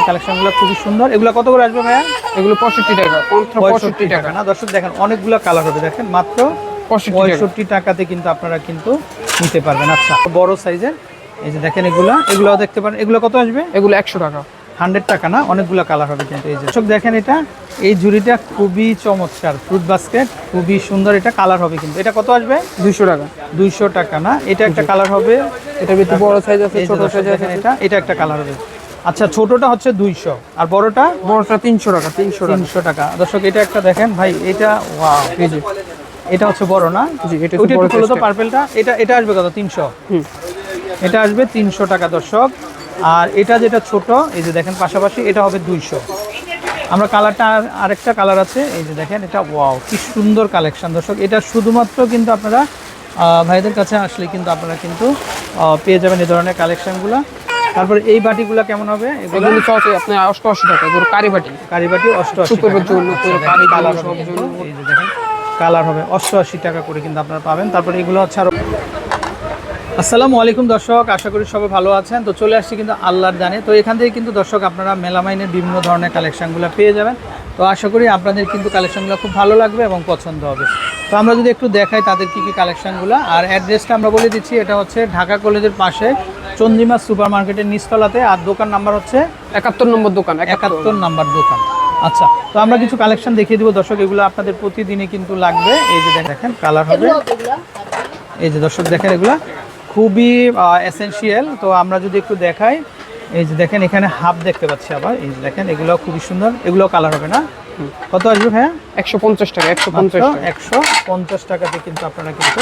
কালেকশনগুলো খুবই সুন্দর। এগুলো কত করে আসবে ভাইয়া? এগুলো 65 টাকা, 65 টাকা না দর্শক, দেখেন অনেকগুলো কালার হবে, দেখেন মাত্র 65 টাকাতে কিন্তু আপনারা কিন্তু নিতে পারবেন। আচ্ছা, বড় সাইজের এই যে দেখেন এগুলো দেখতে পারেন। এগুলো কত আসবে? এগুলো 100 টাকা। 100 টাকা না, অনেকগুলো কালার হবে কিন্তু। এই যে দর্শক দেখেন, এই ঝুড়িটা খুবই চমৎকার, ফ্রুট বাস্কেট খুবই সুন্দর। এটা কালার হবে কিন্তু। এটা কত আসবে? 200 টাকা। 200 টাকা না, এটা একটা কালার হবে। এটা একটু বড় সাইজ আছে, ছোট সাইজ আছে। এটা একটা কালার হবে। আচ্ছা, ছোটটা হচ্ছে 200 আর বড়টা 300 টাকা। 300 টাকা দর্শক। এটা একটা দেখেন ভাই, এটা ওয়াও, এই যে এটা হচ্ছে বড় না? জি, এটা বড় তো পার্পলটা। এটা আসবে কত? 300। এটা আসবে 300 টাকা দর্শক। আর এটা যেটা ছোট, এই যে দেখেন পাশাপাশি, এটা হবে 200। আমরা কালারটা আরেকটা কালার আছে, এই যে দেখেন, এটা ওয়াও কি সুন্দর কালেকশন দর্শক। এটা শুধুমাত্র কিন্তু আপনারা ভাইদের কাছে আসলে কিন্তু আপনারা কিন্তু পেয়ে যাবেন এই ধরনের কালেকশনগুলো। তারপর এই বাটিগুলো কেমন হবে? এগুলো চলছে আপনার 88 টাকা। এগুলো কারি বাটি 88 সুপের জন্য, পুরো কারি কালার সব জন্য। এই যে দেখেন কালার হবে 88 টাকা করে কিন্তু আপনারা পাবেন। তারপর এগুলো হচ্ছে আরো। আসসালামু আলাইকুম দর্শক, আশা করি সবাই ভালো আছেন। তো চলে আসছি কিন্তু আল্লাহর জানে। তো এখান থেকে কিন্তু দর্শক আপনারা মেলামাইনের বিভিন্ন ধরনের কালেকশনগুলো পেয়ে যাবেন। তো আশা করি আপনাদের কিন্তু কালেকশনগুলো খুব ভালো লাগবে এবং পছন্দ হবে। তো আমরা যদি একটু দেখাই তাদের কি কালেকশনগুলো, আর অ্যাড্রেসটা আমরা বলে দিচ্ছি। এটা হচ্ছে ঢাকা কলেজের পাশে চন্দ্রিমা সুপার মার্কেটের নিচতলাতে, আর দোকান নাম্বার হচ্ছে 71 নম্বর দোকান। 71 নাম্বার দোকান। আচ্ছা, তো আমরা কিছু কালেকশন দেখিয়ে দিব দর্শক। এগুলো আপনাদের প্রতিদিনই কিন্তু লাগবে। এই যে দেখেন কালার হবে, এই যে দর্শক দেখেন এগুলা খুবই এসেনশিয়াল। তো আমরা যদি একটু দেখাই, এই যে দেখেন এখানে হাফ দেখতে পাচ্ছি আবার। এই যে দেখেন এগুলো খুবই সুন্দর। এগুলো কালার হবে না? কত আসবে ভাইয়া? 150 টাকা। 150 টাকাতে কিন্তু আপনারা কিন্তু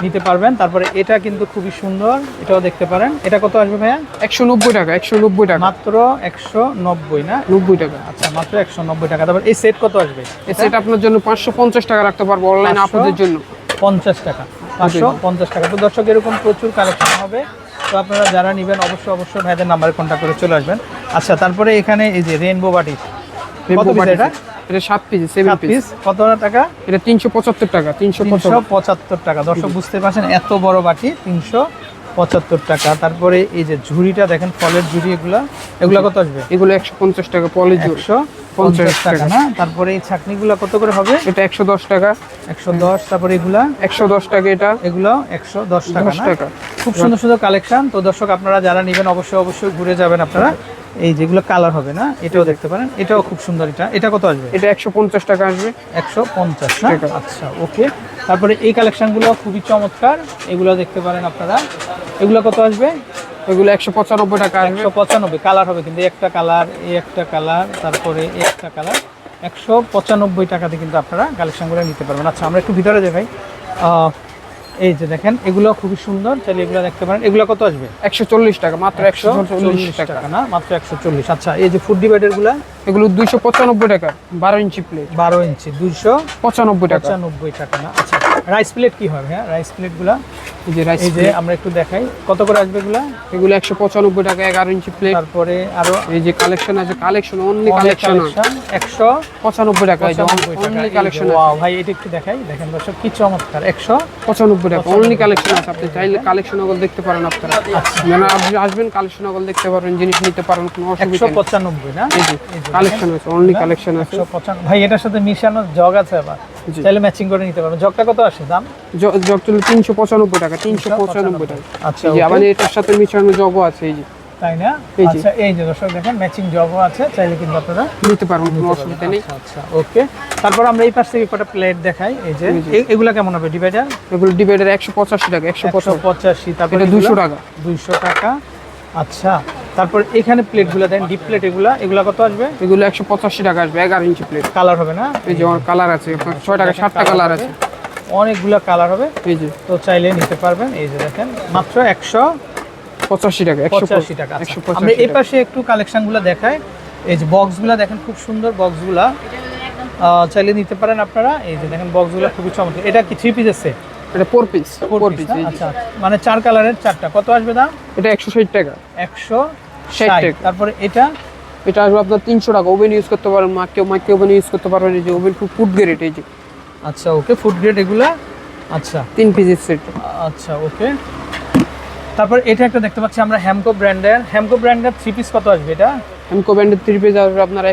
নিতে পারবেন। তারপরে এটা কিন্তু খুবই সুন্দর, এটাও দেখতে পারেন। এটা কত আসবে ভাইয়া? 190 টাকা। 190 টাকা মাত্র 190 না? 90 টাকা। আচ্ছা, মাত্র 190 টাকা। তারপর এই সেট কত আসবে? এই সেট আপনার জন্য 550 টাকা রাখতে পারবো অনলাইন আপনাদের জন্য। 50 টাকা, 550 টাকা। তো দর্শক এরকম প্রচুর কালেকশন হবে। তো আপনারা যারা নেবেন অবশ্যই ভাইদের নাম্বারে কন্ট্যাক্ট করে চলে আসবেন। আচ্ছা, তারপরে এখানে এই যে রেইনবো বাটি, কত পিস এটা? এটা 7 পিস, 7 পিস। কত টাকা? এটা 375 টাকা। 375 টাকা দর্শক, বুঝতে পারছেন এত বড় বাটি 375 টাকা। তারপরে এই যে ঝুড়িটা দেখেন, ফলের ঝুড়ি, এগুলা কত আসবে? এগুলো 150 টাকা পলি ঝুড়ি। 150 টাকা না? তারপরে এই ছাকনিগুলো কত করে হবে? এটা 110 টাকা। 110। তারপরে এগুলা 110 টাকা। এগুলো 110 টাকা না? খুব সুন্দর সুন্দর কালেকশন। তো দর্শক আপনারা যারা নেবেন অবশ্যই ঘুরে যাবেন আপনারা। এই যেগুলো কালার হবে না, এটাও দেখতে পারেন, এটাও খুব সুন্দর। এটা কত আসবে? এটা 150 টাকা আসবে। 150 টাকা। আচ্ছা, ওকে। তারপরে এই কালেকশনগুলো খুবই চমৎকার, এগুলো দেখতে পারেন আপনারা। এগুলো কত আসবে? এগুলো 195 টাকা আসবে। 195 কালার হবে কিন্তু, একটা কালার, একটা কালার, তারপরে একটা কালার। 195 টাকাতে কিন্তু আপনারা কালেকশনগুলো নিতে পারবেন। আচ্ছা, আমরা একটু ভিতরে যাই ভাই। এই যে দেখেন এগুলো খুবই সুন্দর, চাইলে এগুলো দেখতে পারেন। এগুলো কত আসবে? 140 টাকা। মাত্র 140 টাকা না? মাত্র 140। আচ্ছা, এই যে ফুড ডিভাইডারগুলো, এগুলো 295 টাকা। 12 ইঞ্চি প্লেট। 12 ইঞ্চি 295 টাকা। 95 টাকা না? আচ্ছা, রাইস প্লেট কি হবে? হ্যাঁ, রাইস প্লেটগুলো এই যে আমরা একটু দেখাই, কত করে আসবে এগুলো? এগুলো 195 টাকা। 11 ইঞ্চি প্লেট। তারপরে আরো এই যে কালেকশন আছে, কালেকশন অনলি কালেকশন 195 টাকা। Only collection. ওয়াও ভাই, এটা একটু দেখাই, দেখেন দর্শক কি চমৎকার। 195 টাকা অনলি কালেকশন আছে। আপনি চাইলে কালেকশন ওগুলো দেখতে পারেন আপনারা। মানে আপনি আসবেন, কালেকশন ওগুলো দেখতে পারবেন, জিনিস নিতে পারেন, কোনো অসুবিধা নেই। 195 না? এই যে কালেকশন আছে, অনলি কালেকশন আছে। 195 ভাই। এটার সাথে মিশানো জগ আছে আবার, চাইলে ম্যাচিং করে নিতে পারবেন। জগটা কত আসে দাম? জগ চলে 395 টাকা। 395 টাকা। আচ্ছা, আবার এটার সাথে মিশানো জগও আছে। এই যে, তাই না? আচ্ছা, এই যে দর্শক দেখেন ম্যাচিং জগও আছে, চাইলে কিন্তু আপনারা নিতে পারবেন, কোনো অসুবিধা নেই। আচ্ছা, ওকে। তারপর আমরা এই পাশ থেকে কটা প্লেট দেখাই। এই যে এগুলা কেমন হবে ডিভাইডার? এগুলো ডিভাইডার 185 টাকা। 185। তারপর এটা 200 টাকা। 200 টাকা। আচ্ছা, তারপর এখানে প্লেটগুলো দেন, ডিপ প্লেট, এগুলা কত আসবে? এগুলো 185 টাকা আসবে। 11 ইঞ্চি প্লেট। কালার হবে না? এই যে আমার কালার আছে, 6 টাকা 7টা কালার আছে, অনেকগুলো কালার হবে। এই যে, তো চাইলে নিতে পারবেন। এই যে দেখেন মাত্র 185 টাকা। 185 টাকা। আমরা এই পাশে একটু কালেকশনগুলো দেখাই। এই যে বক্সগুলো দেখেন, খুব সুন্দর বক্সগুলো, চাইলে নিতে পারেন আপনারা। এই যে দেখেন বক্সগুলো খুবই চমৎকার। এটা কি 3 পিসের সেট? এটা 4 পিস। 4 পিস। আচ্ছা, মানে 4 কালারের 4টা। কত আসবে দাম? এটা 160 টাকা। 160 টাকা। তারপরে এটা আসবে আপনার 300 টাকা। ওভেন ইউজ করতে পারেন, মাইক্রো ওভেন ইউজ করতে পারবেন। এই যে ওভেন ফুড গ্রেড। এই যে, আচ্ছা, ওকে, ফুড গ্রেড এগুলা। আচ্ছা, 3 পিসের সেট। আচ্ছা, ওকে। তারপর এটা একটা দেখতে পাচ্ছি আমরা, হ্যামকো ব্র্যান্ডের 3 পিস। কত আসবে এটা? এমকো ব্র্যান্ডের 3 পিস আসবে আপনার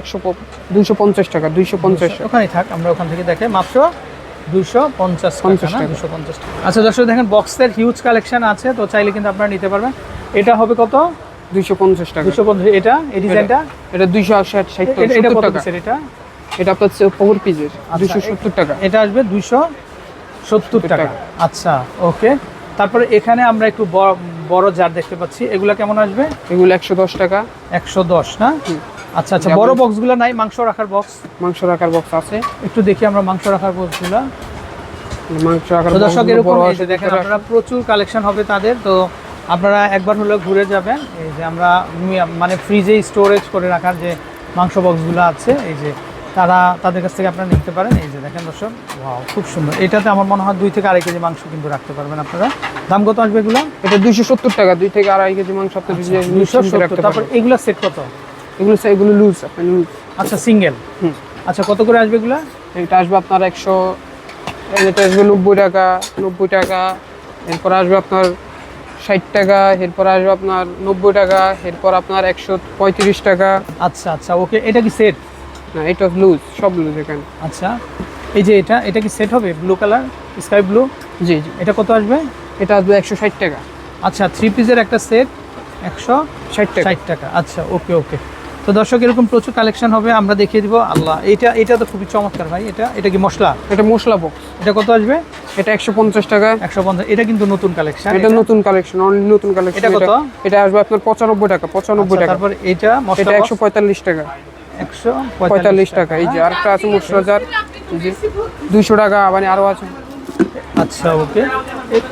250 টাকা 250 টাকা। ওখানেই থাক, আমরা ওখান থেকে দেখে মাত্র 250 টাকা। 250 টাকা। আচ্ছা দর্শক দেখেন বক্সের হিউজ কালেকশন আছে, তো চাইলে কিন্তু আপনারা নিতে পারবেন। এটা হবে কত? 250 টাকা। 250। এটা এই ডিজাইনটা এটা 260 এটা কত টাকা। পিসের এটা? এটা আপনার 4 পিসের 270 টাকা। এটা আসবে 270 টাকা। আচ্ছা ওকে। তারপরে এখানে আমরা একটু বড় জার দেখতে পাচ্ছি, এগুলা কেমন আসবে? এগুলো 110 টাকা। 110 না? আচ্ছা আচ্ছা, বড় বক্সগুলো নাই, মাংস রাখার বক্স? মাংস রাখার বক্স আছে, একটু দেখি আমরা মাংস রাখার বক্সগুলো। মাংস রাখার তো দর্শক এরকম এই যে দেখেন আপনারা প্রচুর কালেকশন হবে তাদের, তো আপনারা একবার হলেও ঘুরে যাবেন। এই যে আমরা মানে ফ্রিজে স্টোরেজ করে রাখার যে মাংস বক্সগুলো আছে, এই যে তাদের কাছ থেকে আপনারা নিতে পারেন। এই যে দেখেন দর্শক, ওয়াও খুব সুন্দর। এটাতে আমার মনে হয় 2 থেকে 2.5 কেজি মাংস কিন্তু রাখতে পারবেন আপনারা। দাম কত আসবে এগুলো? এটা 270 টাকা, 2 থেকে 2.5 কেজি মাংস আপনি 270। তারপর এগুলো সেট কত? এগুলো লুজ, আপনি লুজ। আচ্ছা সিঙ্গেল। আচ্ছা কত করে আসবে এগুলো? এটা আসবে আপনার 100, এটা আসবে 90 টাকা, 90 টাকা। এরপর আসবে আপনার 60 টাকা, এরপর আসবে আপনার 90 টাকা, এরপর আপনার 135 টাকা। আচ্ছা আচ্ছা ওকে। এটা কি সেট? না, এটা লুজ, সব লুজ এখানে। আচ্ছা এই যে এটা কি সেট হবে? Blue colour, sky blue. জি জি। এটা কত আসবে? এটা আসবে 160 টাকা। আচ্ছা 3 পিসের একটা সেট 160 টাকা। 60 টাকা। আচ্ছা ওকে ওকে। তো দর্শক এরকম প্রচুর কালেকশন হবে, আমরা দেখিয়ে দিব। আল্লাহ, এটা তো খুবই চমৎকার ভাই। এটা কি মশলা? এটা মশলা বক্স। এটা কত আসবে? এটা 150 টাকা। 150। এটা কিন্তু নতুন কালেকশন। এটা নতুন কালেকশন, অনলি নতুন কালেকশন। এটা কত? এটা আসবে আপনার 95 টাকা। 95 টাকা। তারপর এটা মশলা, এটা 145 টাকা। 145 টাকা। এই যে আরেকটা আছে মশলা জার, এই যে 200 টাকা, মানে আরো আছে। আচ্ছা ওকে।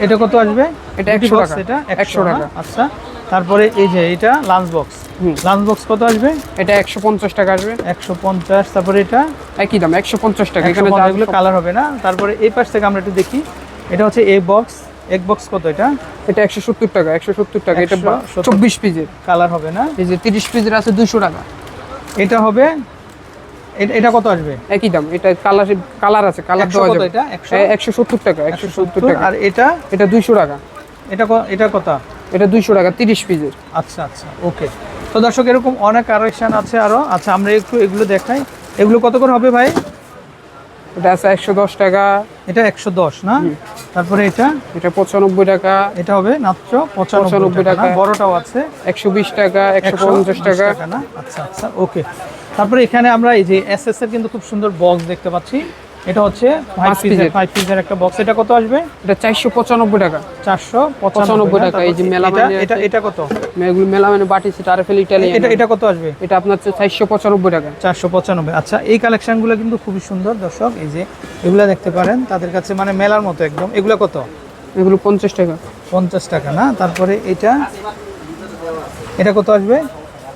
এটা কত আসবে? এটা 100 টাকা। এটা 100 টাকা। আচ্ছা তারপরে এই যে এটা লাঞ্চ বক্স। লাঞ্চ বক্স কত আসবে? এটা 150 টাকা আসবে। 150। তারপরে এটা একই দাম 150 টাকা। এখানে এগুলো কালার হবে না। তারপরে এই পাশ থেকে আমরা একটু দেখি, এটা হচ্ছে এগ বক্স কত এটা? এটা 170 টাকা। 170 টাকা। এটা 24 পিসের কালার হবে না? এই যে 30 পিসের আছে 200 টাকা। এটা হবে, এটা কত আসবে? একই দাম। এটা কালার আছে, কালার দেওয়া যাবে। এটা 170 টাকা। 170 টাকা। আর এটা 200 টাকা। এটা কত? এটা 200 টাকা 30 পিসের। আচ্ছা আচ্ছা ওকে। তো দর্শক এরকম অনেক কালেকশন আছে আরো। আচ্ছা আমরা একটু এগুলো দেখাই। এগুলো কত করে হবে ভাই? এটা আছে 110 টাকা। এটা 110 না? তারপরে এটা 95 টাকা। এটা হবে মাত্র 95 টাকা। বড়টাও আছে 120 টাকা, 150 টাকা না? আচ্ছা আচ্ছা ওকে। তারপরে এখানে আমরা এই যে এসএস এর কিন্তু খুব সুন্দর বক্স দেখতে পাচ্ছি। এটা হচ্ছে 5 পিসের একটা বক্স। এটা কত আসবে? এটা 495 টাকা। 495 টাকা। এই যে মেলামাইনে এটা কত? এগুলো মেলামাইনে বাটি সেট আরএফএল ইটালিয়ান। এটা কত আসবে? এটা আপনার 495 টাকা। 495। আচ্ছা এই কালেকশনগুলো কিন্তু খুবই সুন্দর দর্শক, এই যে এগুলা দেখতে পারেন তাদের কাছে, মানে মেলার মতো একদম। এগুলো কত? এগুলো 50 টাকা। 50 টাকা না? তারপরে এটা কত আসবে?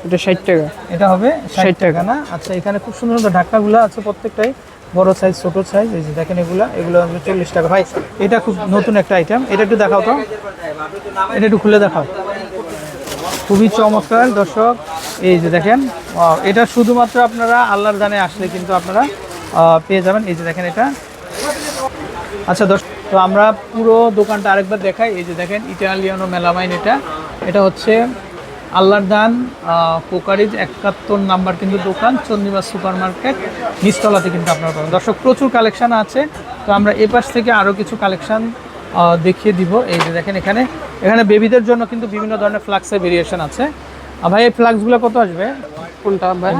এটা 60 টাকা। এটা হবে 60 টাকা না? আচ্ছা এখানে খুব সুন্দর সুন্দর ঢাকনাগুলো আছে, প্রত্যেকটাই বড় সাইজ ছোট সাইজ। এই যে দেখেন এগুলো আসবে 40 টাকা। ভাই এটা খুব নতুন একটা আইটেম, এটা একটু দেখাও তো, এটা একটু খুলে দেখাও। খুবই চমৎকার দর্শক, এই যে দেখেন। এটা শুধুমাত্র আপনারা আল্লাহর দানে আসলে কিন্তু আপনারা পেয়ে যাবেন। এই যে দেখেন এটা। আচ্ছা দর্শক, তো আমরা পুরো দোকানটা আরেকবার দেখাই। এই যে দেখেন ইটালিয়ানো মেলামাইন। এটা হচ্ছে আল্লাহর দান কোকারিজ 71 নাম্বার কিন্তু দোকান, চন্দ্রিমা সুপার মার্কেট নিচতলাতে কিন্তু আপনারা পাবেন। দর্শক প্রচুর কালেকশন আছে, তো আমরা এ পাশ থেকে আরও কিছু কালেকশন দেখিয়ে দিব। এই যে দেখেন এখানে বেবিদের জন্য কিন্তু বিভিন্ন ধরনের ফ্লাক্সের ভেরিয়েশন আছে। ভাই এই ফ্লাক্সগুলো কত আসবে? কোনটা ভাই?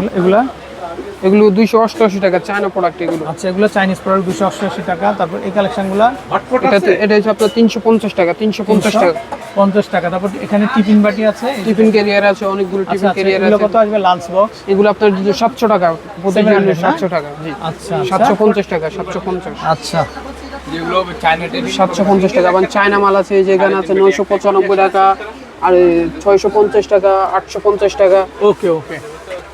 এগুলো 288 টাকা, চায়না প্রোডাক্ট এগুলো। আচ্ছা এগুলো চাইনিজ প্রোডাক্ট, 288 টাকা। তারপর এই কালেকশনগুলো এটা হচ্ছে আপনার 350 টাকা। 350 টাকা। 50 টাকা। তারপর এখানে টিফিন বাটি আছে, টিফিন ক্যারিয়ার আছে, অনেকগুলো টিফিন ক্যারিয়ার আছে। এগুলো কত আসবে? লাঞ্চ বক্স এগুলো আপনার 700 টাকা। প্রতিদিন 700 টাকা। জি আচ্ছা 750 টাকা। 750। আচ্ছা যেগুলো চায়না 750 টাকা। আবার চায়না মাল আছে, এই যে এখানে আছে 995 টাকা, আর 650 টাকা, 850 টাকা। ওকে ওকে।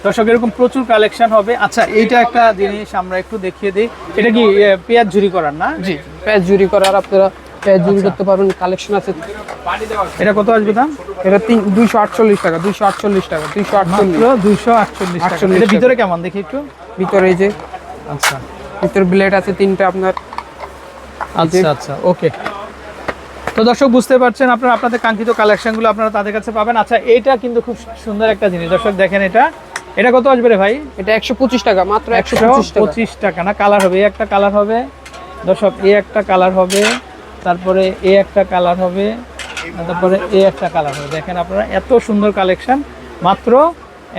দর্শক এরকম প্রচুর কালেকশন হবে। আচ্ছা এইটা একটা জিনিস আমরা একটু দেখিয়ে দিই। এটা কি পেঁয়াজ ঝুরি করার না? জি, পেঁয়াজ ঝুরি করার, আপনারা পেঁয়াজ ঝুরি করতে পারবেন। কালেকশন আছে। এটা কত আসবে দাম? এটা 248 টাকা। 248 টাকা। 248 টাকা। এটা ভিতরে কেমন দেখি একটু? ভিতরে এই যে, আচ্ছা ভিতরে ব্লেড আছে 3টা আপনার। আচ্ছা আচ্ছা ওকে। তো দর্শক বুঝতে পারছেন, আপনাদের কাঙ্ক্ষিত কালেকশনগুলো আপনারা তাদের কাছে পাবেন। আচ্ছা এইটা কিন্তু খুব সুন্দর একটা জিনিস দর্শক, দেখেন এটা কত আসবে রে ভাই? এটা 125 টাকা, মাত্র 125 টাকা। 125 টাকা না? কালার হবে, এই একটা কালার হবে দর্শক, এই একটা কালার হবে, তারপরে এই একটা কালার হবে, তারপরে এই একটা কালার হবে। দেখেন আপনারা এত সুন্দর কালেকশন মাত্র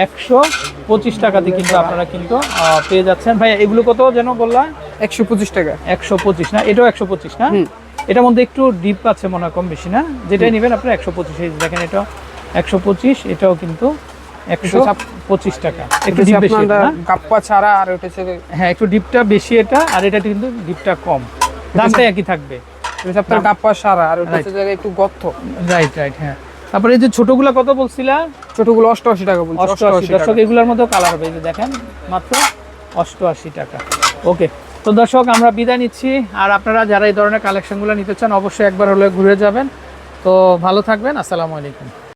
125 টাকাতে কিন্তু আপনারা কিন্তু পেয়ে যাচ্ছেন। ভাই এগুলো কত যেন বললা? 125 টাকা। 125 না? এটাও 125 না? এটার মধ্যে একটু ডিপ আছে মনে হয়, কম বেশি না? যেটাই নেবেন আপনারা 125। এই দেখেন এটা 125, এটাও কিন্তু 125 টাকা। একটু ডিপ বেশি না? গাপ্পা ছাড়া আর ওটা হচ্ছে, হ্যাঁ একটু ডিপটা বেশি এটা, আর এটা কিন্তু ডিপটা কম, দামটা একই থাকবে। এটা আপনার গাপ্পা সারা, আর ওটা হচ্ছে একটু গর্ত। রাইট রাইট, হ্যাঁ। তারপরে এই যে ছোটগুলা কত বলছিলা? ছোটগুলো 88 টাকা বলছি। 88। দর্শক এগুলোর মধ্যেও কালার হবে, এই যে দেখেন মাত্র 88 টাকা। ওকে, তো দর্শক আমরা বিদায় নিচ্ছি। আর আপনারা যারা এই ধরনের কালেকশনগুলো নিতে চান অবশ্যই একবার হলে ঘুরে যাবেন। তো ভালো থাকবেন, আসসালামু আলাইকুম।